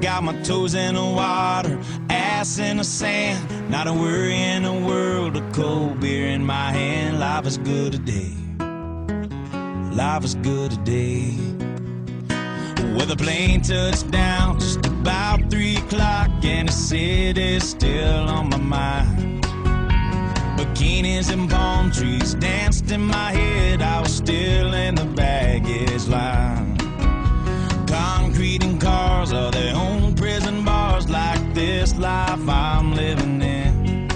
got my toes in the water, ass in the sand, not a worry in the world, a cold beer in my hand. Life is good today, life is good today. Well, the plane touched down just about 3 o'clock, and the city's still on my mind. Bikinis and palm trees danced in my head, I was still in the baggage line. Concrete and cars are their own prison bars, like this life I'm living in.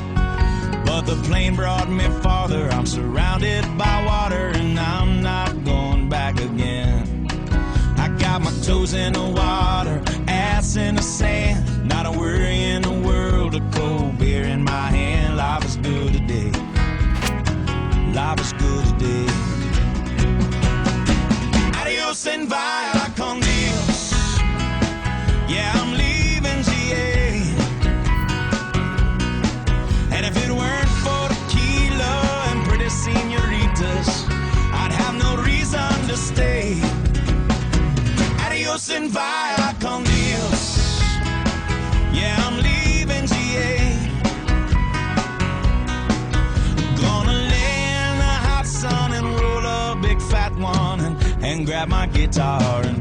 But the plane brought me farther, I'm surrounded by water, and I'm not going back again. I got my toes in the water, ass in the sand, not a worry in the world, a cold beer in my hand. Life is good today, life is good today. Adios and via con Dios. Yeah, I'm leaving GA. And if it weren't for tequila and pretty senoritas, I'd have no reason to stay. Adios and via con Dios. Yeah, I'm leaving GA. Gonna lay in the hot sun and roll a big fat one and grab my guitar and